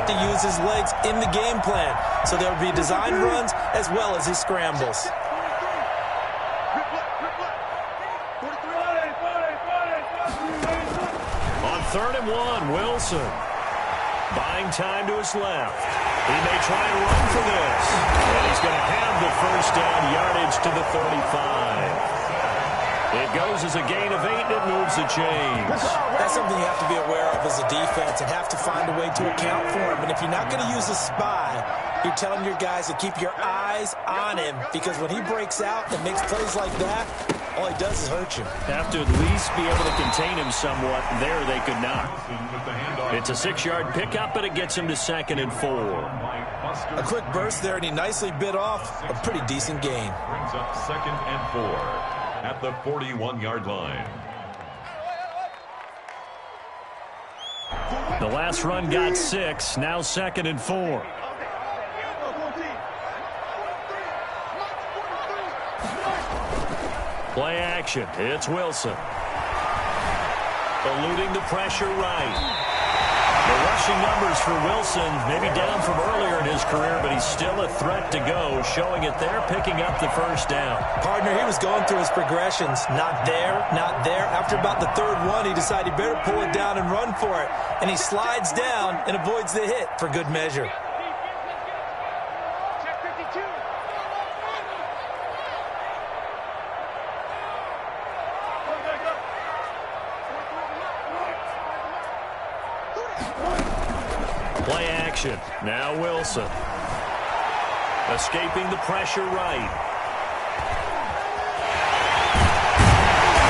got to use his legs in the game plan. So there will be design runs as well as his scrambles. On 3rd and 1, Wilson. Buying time to his left. He may try and run for this. And he's going to have the first down yardage to the 35. It goes as a gain of 8, and it moves the chains. That's something you have to be aware of as a defense and have to find a way to account for him. And if you're not going to use a spy, you're telling your guys to keep your eyes on him, because when he breaks out and makes plays like that, all he does is hurt you. Have to at least be able to contain him somewhat. There they could not. It's a 6-yard pickup, but it gets him to 2nd and 4. A quick burst there, and he nicely bit off a pretty decent gain. Brings up 2nd and 4 at the 41-yard line. The last run got 6. Now 2nd and 4. Play action. It's Wilson. Eluding the pressure right. The rushing numbers for Wilson, maybe down from earlier in his career, but he's still a threat to go, showing it there, picking up the first down. Partner, he was going through his progressions. Not there, not there. After about the 3rd one, he decided he better pull it down and run for it. And he slides down and avoids the hit for good measure. Play action. Now Wilson. Escaping the pressure right.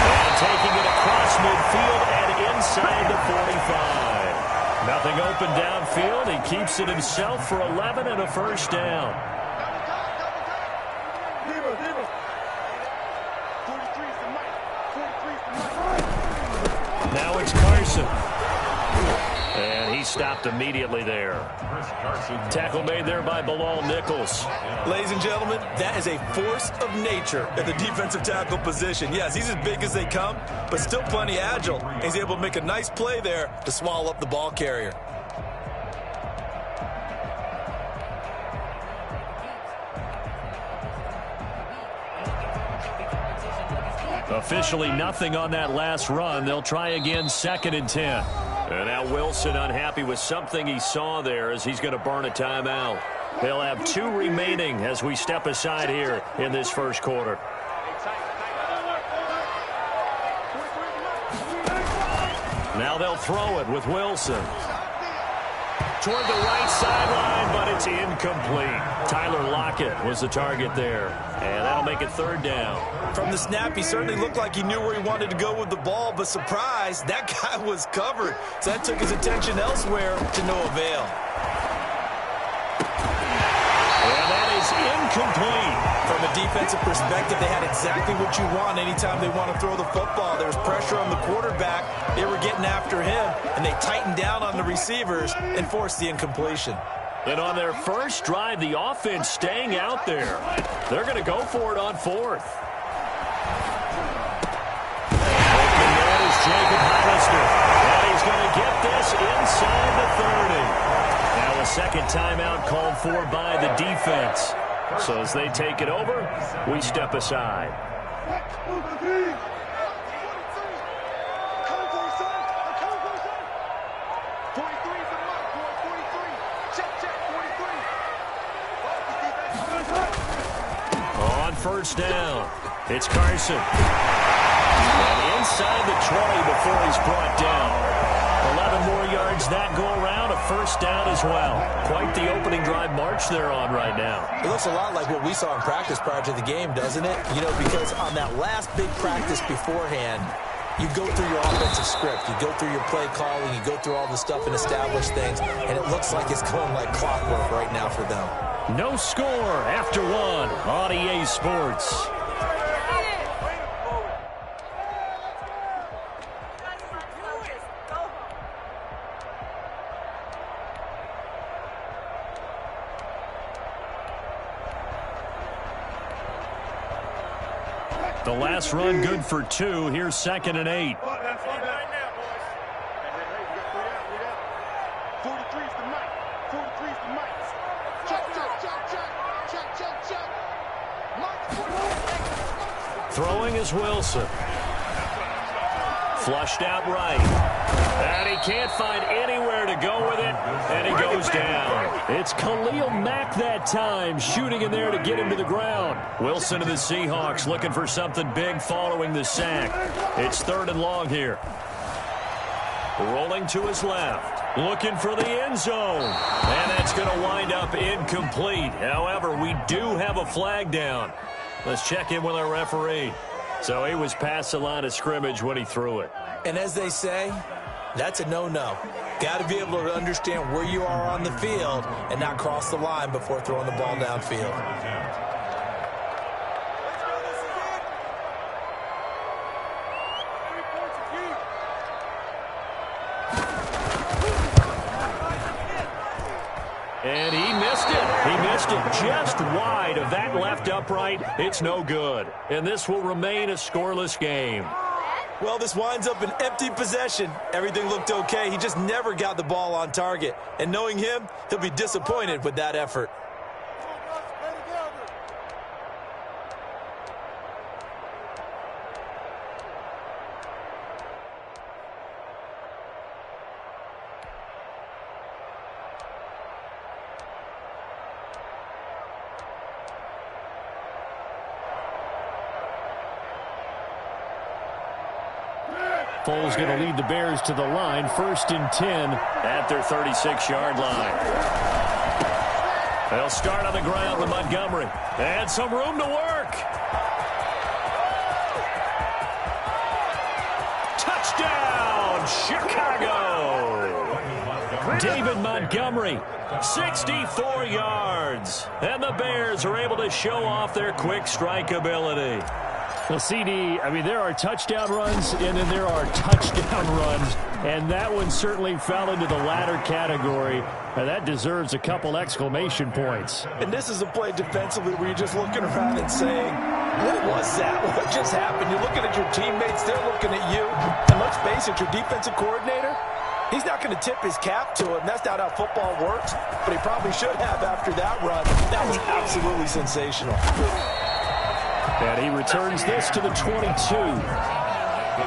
And taking it across midfield and inside the 45. Nothing open downfield. He keeps it himself for 11 and a first down. Now it's Carson. And he stopped immediately there. Tackle made there by Bilal Nichols. Ladies and gentlemen, that is a force of nature at the defensive tackle position. Yes, he's as big as they come, but still plenty agile. He's able to make a nice play there to swallow up the ball carrier. Officially nothing on that last run. They'll try again, 2nd and 10. And now Wilson unhappy with something he saw there as he's going to burn a timeout. They'll have 2 remaining as we step aside here in this first quarter. Now they'll throw it with Wilson. Toward the right sideline, but it's incomplete. Tyler Lockett was the target there. And that'll make it 3rd down. From the snap, he certainly looked like he knew where he wanted to go with the ball, but surprise, that guy was covered. So that took his attention elsewhere to no avail. And that is incomplete. From a defensive perspective, they had exactly what you want anytime they want to throw the football. There was pressure on the quarterback. They were getting after him, and they tightened down on the receivers and forced the incompletion. And on their first drive, the offense staying out there. They're going to go for it on 4th. And that is Jacob Hollister. And he's going to get this inside the 30. Now a second timeout called for by the defense. So as they take it over, we step aside. On first down, it's Carson. And inside the 20 before he's brought down. 11 more yards that go around, a first down as well. Quite the opening drive march they're on right now. It looks a lot like what we saw in practice prior to the game, doesn't it? You know, because on that last big practice beforehand, you go through your offensive script, you go through your play calling, you go through all the stuff and establish things, and it looks like it's going like clockwork right now for them. No score after 1 on EA Sports. The last run good for 2. Here's 2nd and 8. Throwing is Wilson. Flushed out right. And he can't find anywhere to go with it, and he goes down. It's Khalil Mack that time, shooting in there to get him to the ground. Wilson of the Seahawks looking for something big following the sack. It's 3rd and long here. Rolling to his left, looking for the end zone. And that's going to wind up incomplete. However, we do have a flag down. Let's check in with our referee. So he was past the line of scrimmage when he threw it. And as they say, that's a no-no. Got to be able to understand where you are on the field and not cross the line before throwing the ball downfield. And he missed it. He missed it just wide of that left upright. It's no good. And this will remain a scoreless game. Well, this winds up an empty possession. Everything looked okay. He just never got the ball on target. And knowing him, he'll be disappointed with that effort. Foles going to lead the Bears to the line. 1st and 10 at their 36-yard line. They'll start on the ground with Montgomery. And some room to work. Touchdown, Chicago! David Montgomery, 64 yards. And the Bears are able to show off their quick strike ability. Well, CD, I mean, there are touchdown runs, and then there are touchdown runs, and that one certainly fell into the latter category. And that deserves a couple exclamation points. And this is a play defensively where you're just looking around and saying, what was that? What just happened? You're looking at your teammates, they're looking at you. And let's face it, your defensive coordinator, he's not going to tip his cap to him. That's not how football works, but he probably should have after that run. That was absolutely sensational. And he returns this to the 22. The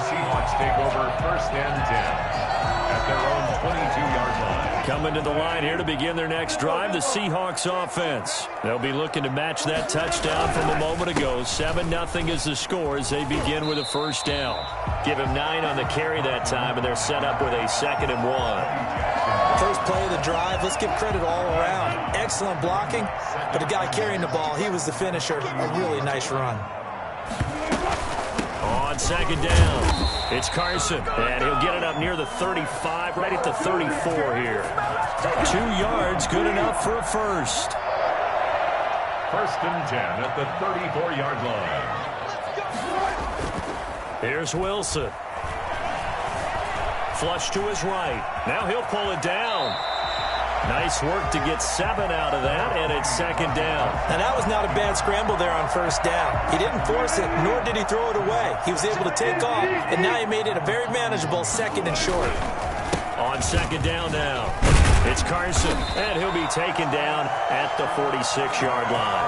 Seahawks take over 1st and 10 at their own 22-yard line. Coming to the line here to begin their next drive, the Seahawks offense. They'll be looking to match that touchdown from a moment ago. 7-0 is the score as they begin with a 1st down. Give him 9 on the carry that time, and they're set up with a 2nd and 1. First play of the drive, let's give credit all around. Excellent blocking, but the guy carrying the ball, he was the finisher. A really nice run. On 2nd down, it's Carson, and he'll get it up near the 35, right at the 34 here. 2 yards, good enough for a first. 1st and 10 at the 34-yard line. Here's Wilson. Flush to his right. Now he'll pull it down. Nice work to get 7 out of that, and it's 2nd down. Now, that was not a bad scramble there on 1st down. He didn't force it, nor did he throw it away. He was able to take off, and now he made it a very manageable 2nd and short. On 2nd down now, it's Carson, and he'll be taken down at the 46-yard line.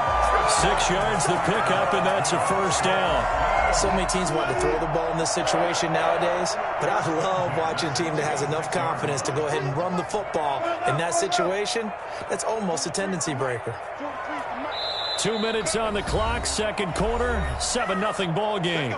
6 yards the pickup, and that's a 1st down. So many teams want to throw the ball in this situation nowadays, but I love watching a team that has enough confidence to go ahead and run the football. In that situation, that's almost a tendency breaker. 2 minutes on the clock, 2nd quarter, 7-0 ball game.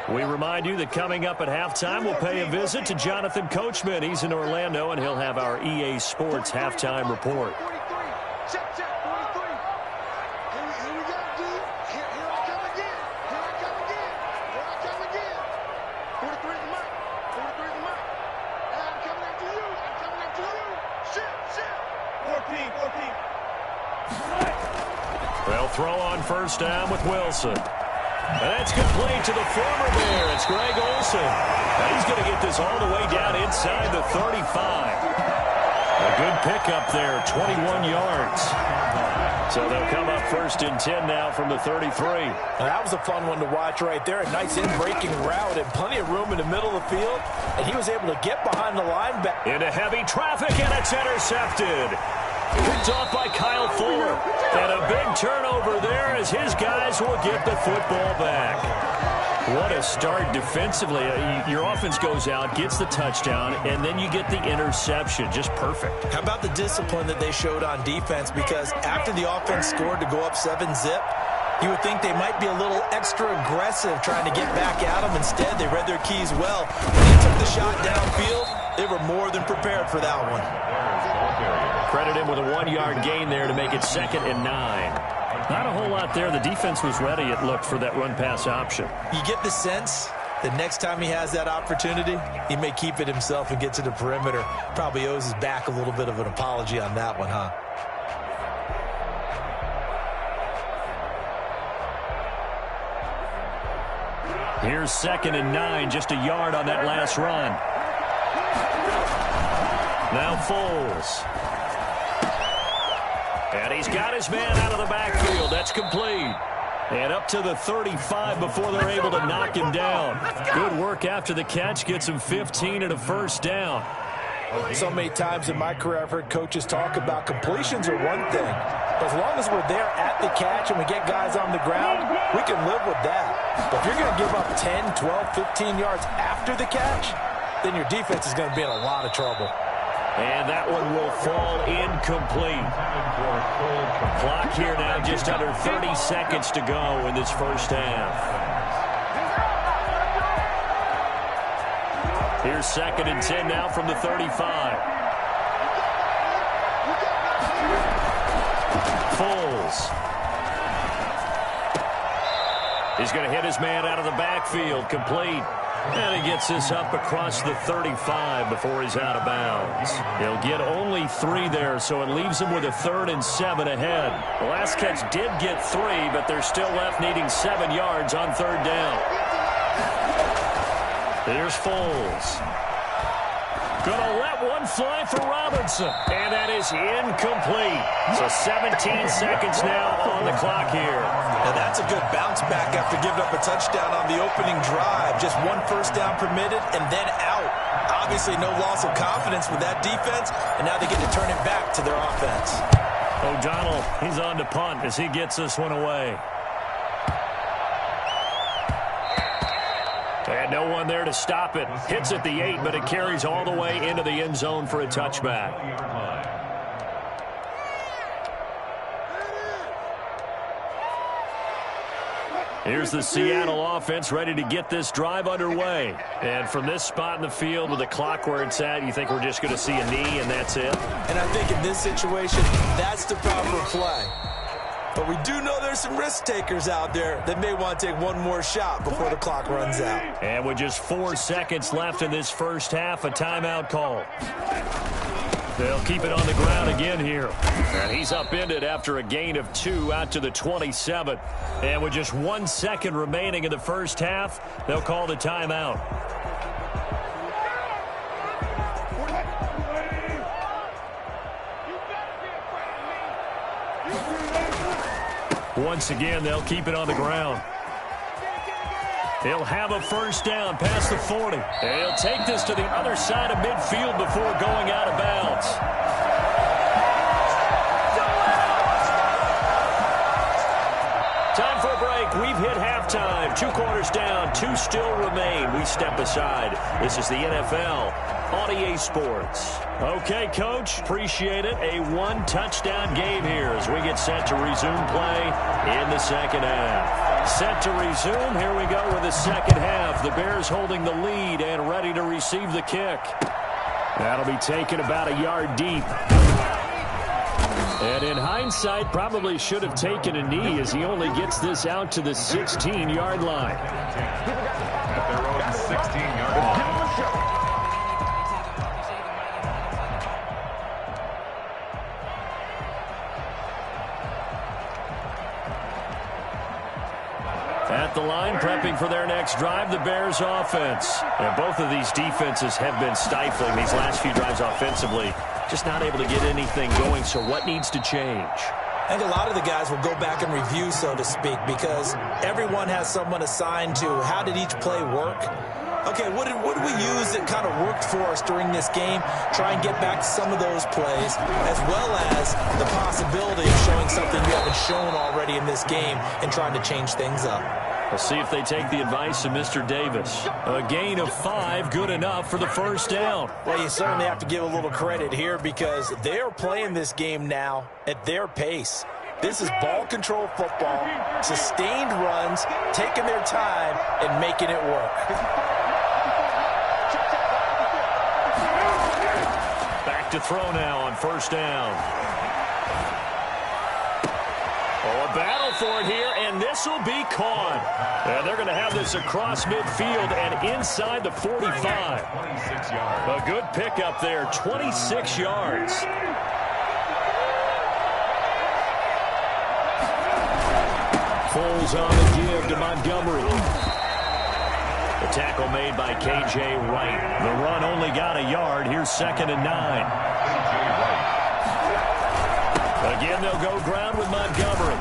We remind you that coming up at halftime, we'll pay a visit to Jonathan Coachman. He's in Orlando, and he'll have our EA Sports halftime report. They'll throw on 1st down with Wilson. And that's complete to the former Bear. It's Greg Olsen. And he's going to get this all the way down inside the 35. A good pickup there, 21 yards. So they'll come up 1st and 10 now from the 33. Now that was a fun one to watch right there. A nice in-breaking route and plenty of room in the middle of the field. And he was able to get behind the linebacker. Into heavy traffic, and it's intercepted. Picked off by Kyle Fuller. And a big turnover there as his guys will get the football back. What a start defensively. Your offense goes out, gets the touchdown, and then you get the interception. Just perfect. How about the discipline that they showed on defense? Because after the offense scored to go up 7-zip, you would think they might be a little extra aggressive trying to get back at them. Instead, they read their keys well. When they took the shot downfield, they were more than prepared for that one. Credit him with a 1-yard gain there to make it 2nd and 9. Not a whole lot there. The defense was ready, it looked, for that run-pass option. You get the sense that next time he has that opportunity, he may keep it himself and get to the perimeter. Probably owes his back a little bit of an apology on that one, huh? Here's 2nd and 9, just a yard on that last run. Now Foles. And he's got his man out of the backfield. That's complete. And up to the 35 before they're able to knock him down. Good work after the catch. Gets him 15 and a 1st down. So many times in my career I've heard coaches talk about completions are one thing. As long as we're there at the catch and we get guys on the ground, we can live with that. But if you're going to give up 10, 12, 15 yards after the catch, then your defense is going to be in a lot of trouble. And that one will fall incomplete. Clock here now just under 30 seconds to go in this first half. Here's 2nd and 10 now from the 35. Foles. He's going to hit his man out of the backfield. Complete. And he gets this up across the 35 before he's out of bounds. He'll get only 3 there, so it leaves him with a 3rd and 7 ahead. The last catch did get 3, but they're still left needing 7 yards on 3rd down. Here's Foles. Gonna let one fly for Robinson. And that is incomplete. So 17 seconds now on the clock here. Now that's a good bounce back after giving up a touchdown on the opening drive. Just 1 first down permitted and then out. Obviously no loss of confidence with that defense, and now they get to turn it back to their offense. O'Donnell, he's on to punt as he gets this one away. And no one there to stop it. Hits at the 8, but it carries all the way into the end zone for a touchback. Here's the Seattle offense ready to get this drive underway. And from this spot in the field with the clock where it's at, you think we're just going to see a knee and that's it? And I think in this situation, that's the proper play. But we do know there's some risk takers out there that may want to take one more shot before the clock runs out. And with just 4 seconds left in this first half, a timeout call. They'll keep it on the ground again here. And he's upended after a gain of 2 out to the 27. And with just 1 second remaining in the first half, they'll call the timeout. Once again, they'll keep it on the ground. He'll have a first down past the 40. And he'll take this to the other side of midfield before going out of bounds. Time for a break. We've hit halftime. 2 quarters down. 2 still remain. We step aside. This is the NFL on EA Sports. Okay, Coach. Appreciate it. A 1-touchdown game here as we get set to resume play in the second half. Set to resume. Here we go with the second half. The Bears holding the lead and ready to receive the kick. That'll be taken about a yard deep. And in hindsight, probably should have taken a knee as he only gets this out to the 16-yard line. At their own 16-yard line. At the line, prepping for their next drive, the Bears offense. And both of these defenses have been stifling these last few drives offensively. Just not able to get anything going, so what needs to change? I think a lot of the guys will go back and review, so to speak, because everyone has someone assigned to how did each play work. Okay, what did we use that kind of worked for us during this game? Try and get back to some of those plays, as well as the possibility of showing something you haven't shown already in this game and trying to change things up. We'll see if they take the advice of Mr. Davis. A gain of 5, good enough for the first down. Well, you certainly have to give a little credit here because they're playing this game now at their pace. This is ball control football, sustained runs, taking their time, and making it work. Back to throw now on first down. Oh, a battle for it here, and this will be caught. And they're going to have this across midfield and inside the 45. 26 yards. A good pickup there, 26 yards. Foles on the give to Montgomery. The tackle made by K.J. Wright. The run only got a yard. Here's 2nd and 9. Again, they'll go ground with Montgomery.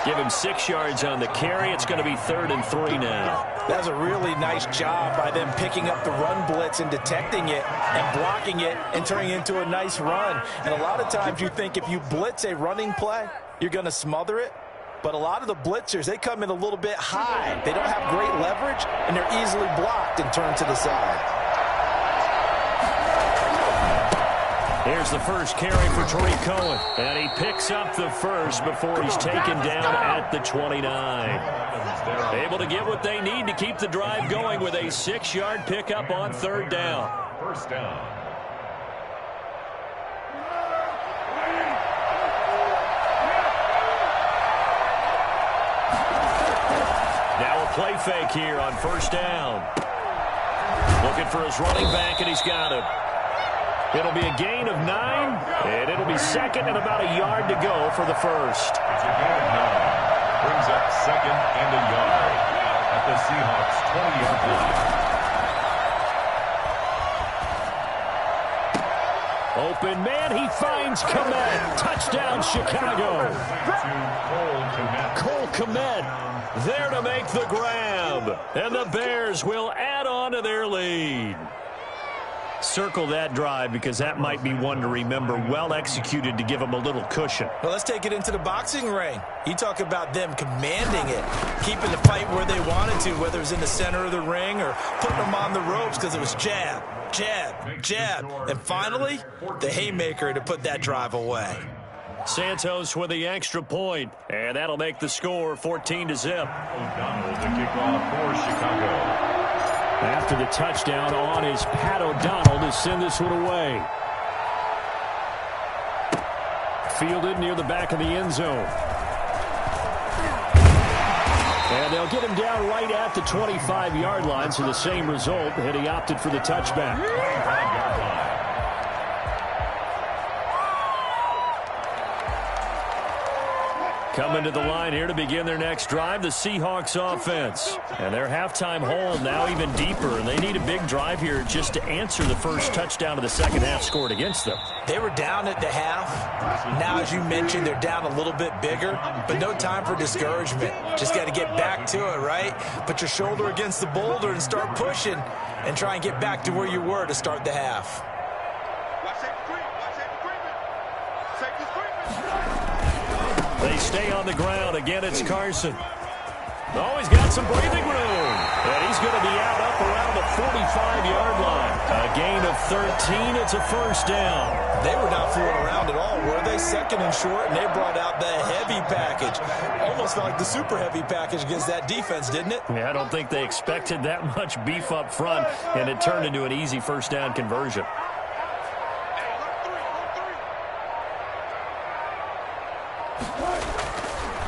Give him 6 yards on the carry. It's going to be 3rd and 3 now. That's a really nice job by them picking up the run blitz and detecting it and blocking it and turning it into a nice run. And a lot of times you think if you blitz a running play, you're going to smother it. But a lot of the blitzers, they come in a little bit high. They don't have great leverage, and they're easily blocked and turned to the side. Here's the first carry for Tariq Cohen. And he picks up the first before he's taken down at the 29. Able to get what they need to keep the drive going with a 6-yard pickup on 3rd down. First down. Now a play fake here on first down. Looking for his running back, and he's got him. It'll be a gain of 9, and it'll be 2nd and about a yard to go for the first. It's a gain of 9. Brings up 2nd and a yard at the Seahawks' 20-yard line. Open man, he finds Kmet. Touchdown, Chicago. Cole Kmet there to make the grab. And the Bears will add on to their lead. Circle that drive because that might be one to remember. Well executed to give them a little cushion. Well, let's take it into the boxing ring. You talk about them commanding it, keeping the fight where they wanted to, whether it was in the center of the ring or putting them on the ropes because it was jab, jab, jab. And finally, the haymaker to put that drive away. Santos with the extra point, and that'll make the score 14-0. O'Donnell to kick off for Chicago. After the touchdown on is Pat O'Donnell to send this one away. Fielded near the back of the end zone. And they'll get him down right at the 25-yard line, so the same result, and he opted for the touchback. Coming to the line here to begin their next drive, the Seahawks offense. And their halftime hole now even deeper, and they need a big drive here just to answer the first touchdown of the second half scored against them. They were down at the half. Now, as you mentioned, they're down a little bit bigger, but no time for discouragement. Just got to get back to it, right? Put your shoulder against the boulder and start pushing and try and get back to where you were to start the half. They stay on the ground. Again, it's Carson. Oh, he's got some breathing room. And he's going to be out up around the 45-yard line. A gain of 13. It's a first down. They were not fooling around at all, were they? 2nd and short, and they brought out the heavy package. Almost felt like the super heavy package against that defense, didn't it? Yeah, I don't think they expected that much beef up front, and it turned into an easy first down conversion.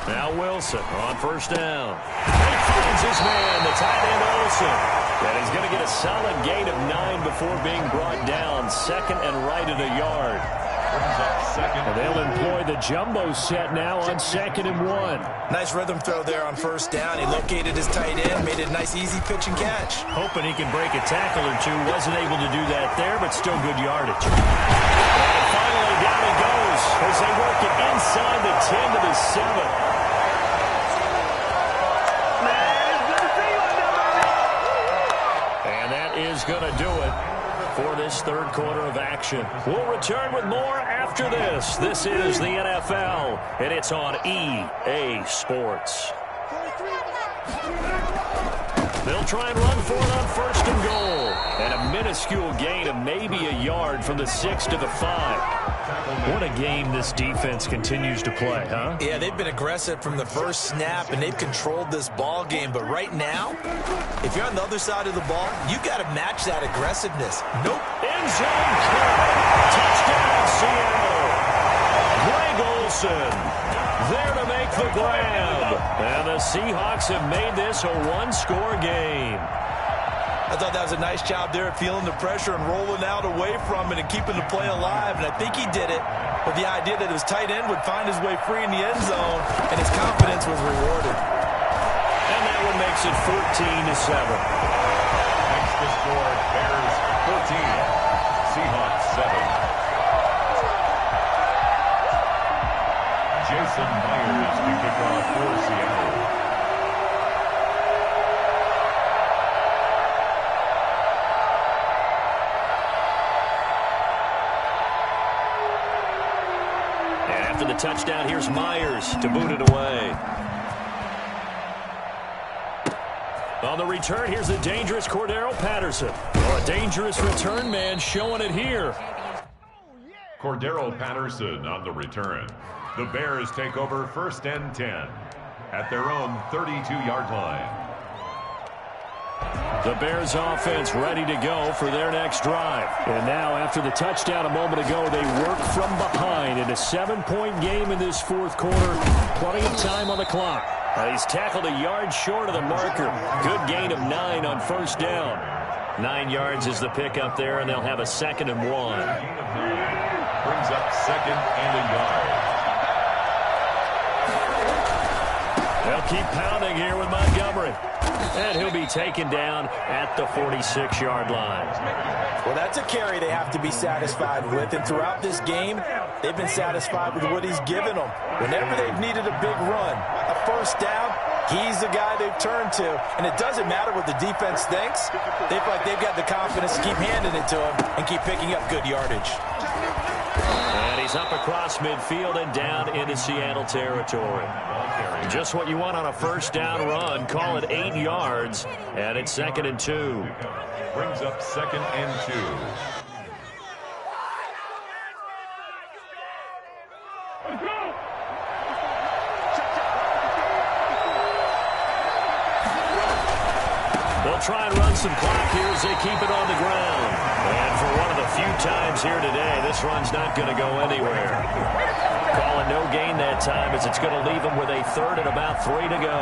Now Wilson on first down. He finds his man, the tight end Olsen. And he's going to get a solid gain of 9 before being brought down. 2nd and right at a yard. And they'll employ the jumbo set now on 2nd and 1. Nice rhythm throw there on first down. He located his tight end, made it a nice easy pitch and catch. Hoping he can break a tackle or two. Wasn't able to do that there, but still good yardage. And finally down he goes Bears as they work it inside the 10 to the 7. And that is going to do it for this third quarter of action. We'll return with more after this. This is the NFL, and it's on EA Sports. They'll try and run for it on first and goal. And a minuscule gain of maybe a yard from the 6 to the 5. What a game this defense continues to play, huh? Yeah, they've been aggressive from the first snap, and they've controlled this ball game. But right now, if you're on the other side of the ball, you got to match that aggressiveness. Nope. End zone caught. Touchdown, Seattle. Greg Olsen there to make the grab. And the Seahawks have made this a one-score game. I thought that was a nice job there of feeling the pressure and rolling out away from it and keeping the play alive. And I think he did it with the idea that his tight end would find his way free in the end zone, and his confidence was rewarded. And that one makes it 14-7. Next to score, Bears 14, Seahawks 7. Jason Myers to kick off for Seattle. After the touchdown, here's Myers to boot it away. On the return, here's the dangerous Cordero Patterson. Oh, a dangerous return man showing it here. Cordero Patterson on the return. The Bears take over first and 10 at their own 32-yard line. The Bears offense ready to go for their next drive. And now, after the touchdown a moment ago, they work from behind in a 7-point game in this fourth quarter. Plenty of time on the clock. He's tackled a yard short of the marker. Good gain of 9 on first down. 9 yards is the pickup there, and they'll have a 2nd and 1. Gain of 9 brings up 2nd and a yard. They'll keep pounding here with Montgomery. And he'll be taken down at the 46-yard line. Well, that's a carry they have to be satisfied with. And throughout this game, they've been satisfied with what he's given them. Whenever they've needed a big run, a first down, he's the guy they've turned to. And it doesn't matter what the defense thinks. They feel like they've got the confidence to keep handing it to him and keep picking up good yardage. And he's up across midfield and down into Seattle territory. Just what you want on a first down run. Call it 8 yards, and it's 2nd and 2. Brings up 2nd and 2. They'll try and run some clock here as they keep it on the ground. And for one of the few times here today, this run's not going to go anywhere. Calling no gain that time as it's going to leave them with a 3rd and about 3 to go.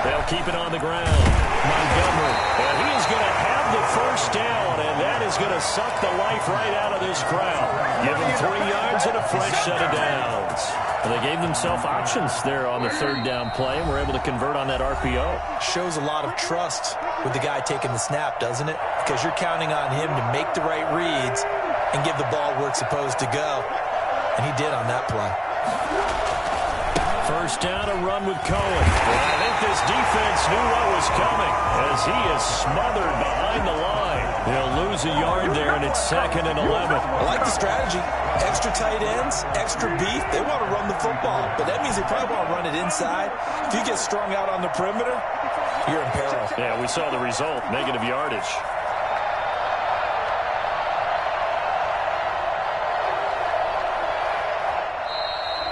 They'll keep it on the ground. Montgomery. And he is going to have the first down, and that is going to suck the life right out of this crowd. Give him 3 yards and a fresh set of downs. And they gave themselves options there on the 3rd down play and were able to convert on that RPO. Shows a lot of trust with the guy taking the snap, doesn't it? Because you're counting on him to make the right reads and give the ball where it's supposed to go. And he did on that play. First down, a run with Cohen. And I think this defense knew what was coming as he is smothered behind the line. He'll lose a yard there, and it's 2nd and 11. I like the strategy. Extra tight ends, extra beef. They want to run the football, but that means they probably want to run it inside. If you get strung out on the perimeter, you're in peril. Yeah, we saw the result, negative yardage.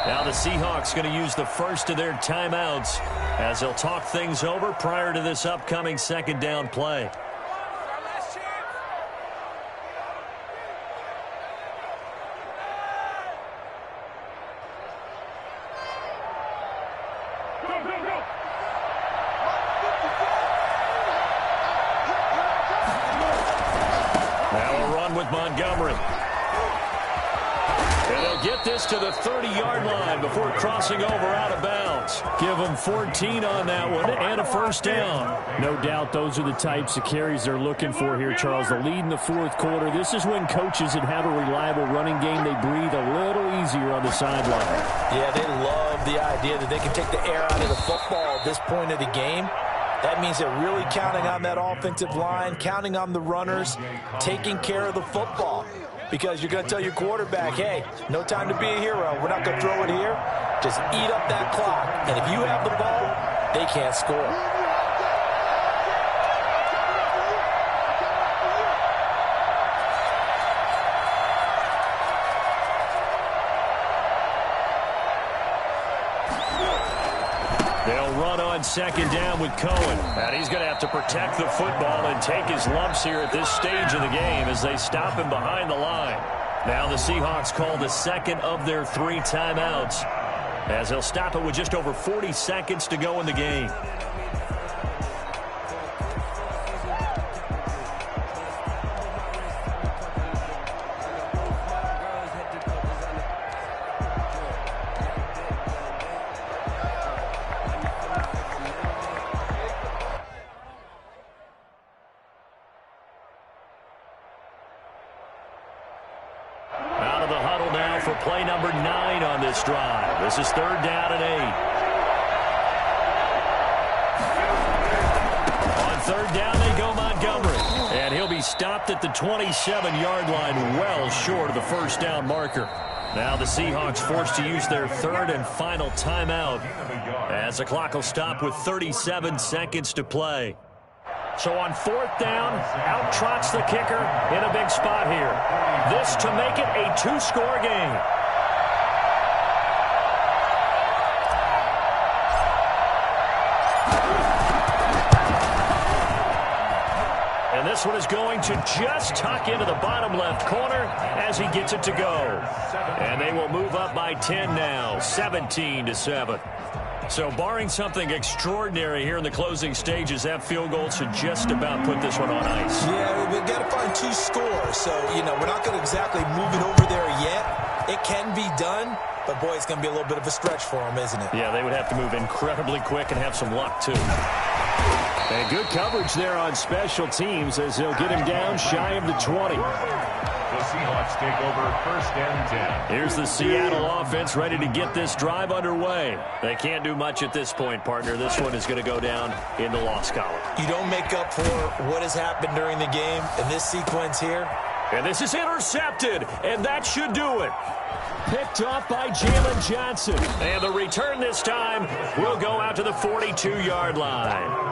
Now the Seahawks going to use the first of their timeouts as they'll talk things over prior to this upcoming 2nd down play. Now a run with Montgomery. And they'll They'll get this to the 30-yard line before crossing over out of bounds. Give them 14 on that one and a first down. No doubt those are the types of carries they're looking for here, Charles. The lead in the fourth quarter. This is when coaches that have a reliable running game, they breathe a little easier on the sideline. Yeah, they love the idea that they can take the air out of the football at this point of the game. That means they're really counting on that offensive line, counting on the runners, taking care of the football. Because you're going to tell your quarterback, hey, no time to be a hero. We're not going to throw it here. Just eat up that clock. And if you have the ball, they can't score. They'll run on second down with Cohen. And he's going to have to protect the football and take his lumps here at this stage of the game as they stop him behind the line. Now the Seahawks call the second of their 3 timeouts as they'll stop it with just over 40 seconds to go in the game. Play number 9 on this drive. This is 3rd down and 8. On 3rd down, they go Montgomery. And he'll be stopped at the 27-yard line, well short of the first down marker. Now the Seahawks forced to use their 3rd and final timeout as the clock will stop with 37 seconds to play. So on 4th down, out trots the kicker in a big spot here. This to make it a 2-score game. And this one is going to just tuck into the bottom left corner as he gets it to go. And they will move up by 10 now, 17-7. So barring something extraordinary here in the closing stages, that field goal should just about put this one on ice. Yeah, we've got to find 2 scores. So, we're not going to exactly move it over there yet. It can be done, but, boy, it's going to be a little bit of a stretch for them, isn't it? Yeah, they would have to move incredibly quick and have some luck, too. And good coverage there on special teams as they'll get him down shy of the 20. The Seahawks take over 1st and 10. Here's the Seattle offense ready to get this drive underway. They can't do much at this point, partner. This one is going to go down in the loss column. You don't make up for what has happened during the game in this sequence here. And this is intercepted, and that should do it. Picked off by Jalen Johnson. And the return this time will go out to the 42-yard line.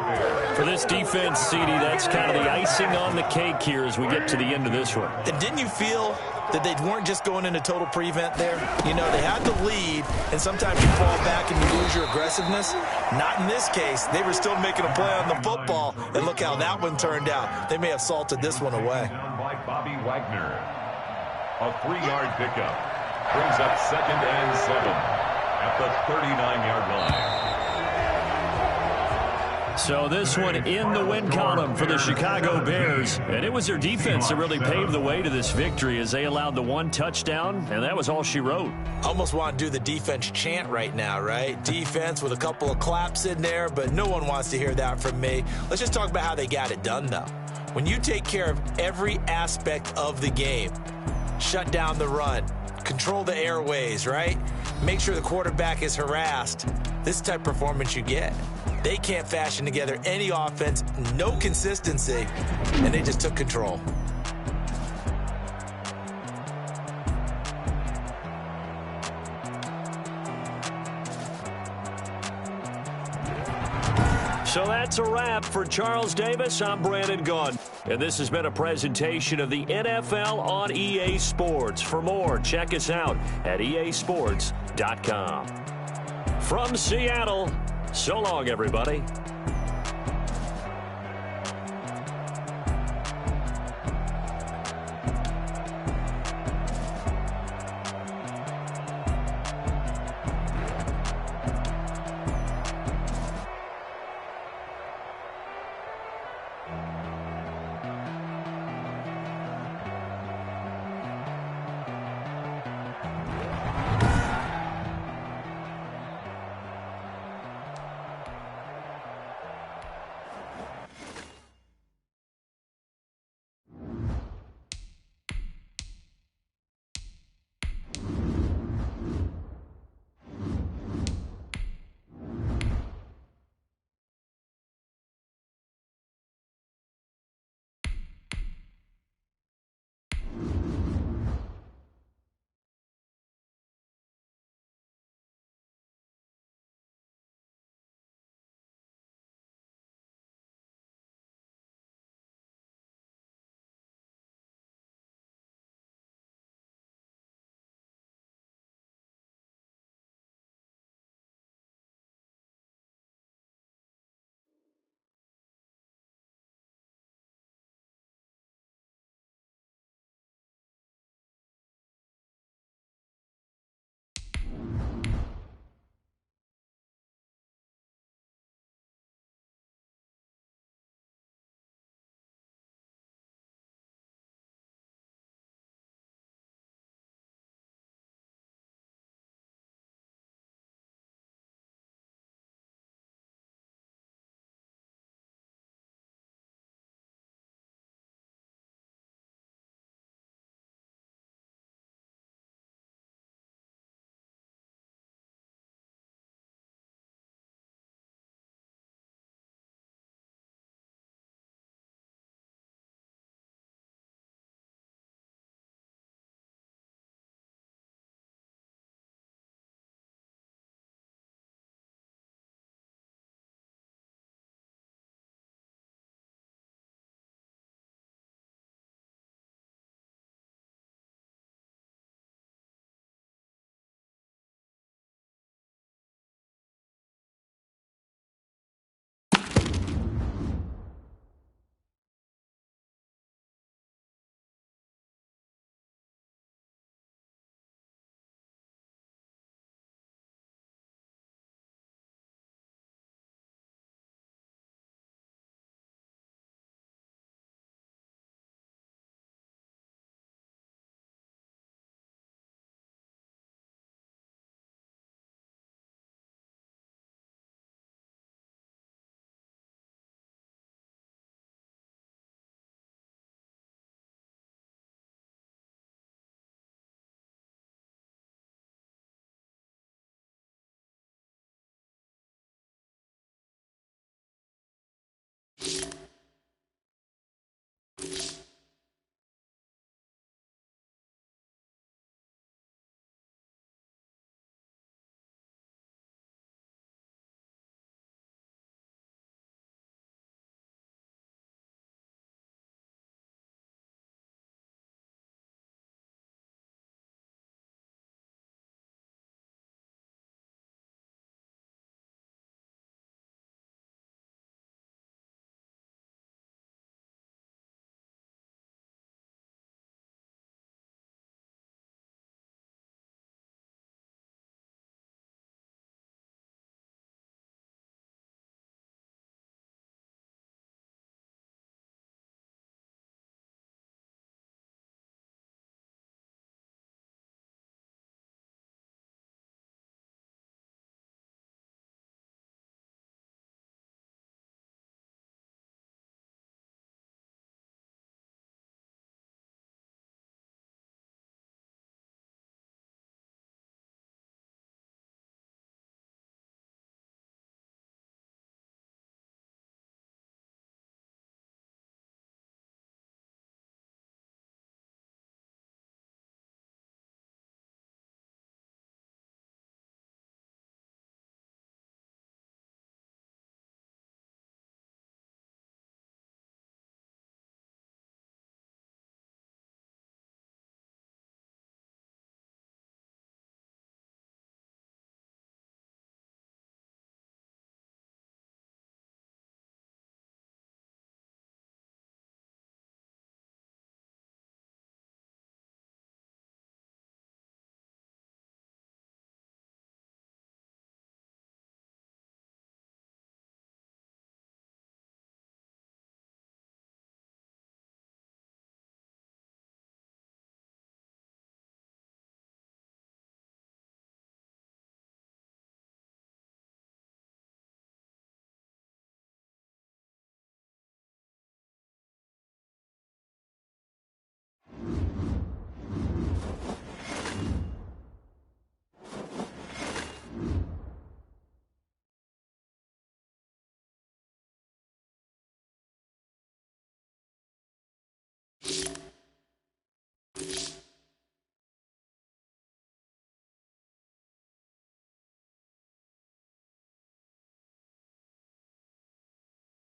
For this defense, CD, that's kind of the icing on the cake here as we get to the end of this one. And didn't you feel that they weren't just going into total prevent there? They had the lead, and sometimes you fall back and you lose your aggressiveness. Not in this case. They were still making a play on the football, and look how that one turned out. They may have salted this one away. By Bobby Wagner. A 3-yard pickup. Brings up 2nd and 7 at the 39-yard line. So this one in the win column for the Chicago Bears. And it was their defense that really paved the way to this victory as they allowed the 1 touchdown, and that was all she wrote. Almost want to do the defense chant right now, right? Defense with a couple of claps in there, but no one wants to hear that from me. Let's just talk about how they got it done, though. When you take care of every aspect of the game, shut down the run, control the airways, right? Make sure the quarterback is harassed. This is the type of performance you get. They can't fashion together any offense, no consistency, and they just took control. So that's a wrap for Charles Davis. I'm Brandon Gunn. And this has been a presentation of the NFL on EA Sports. For more, check us out at easports.com. From Seattle, so long, everybody.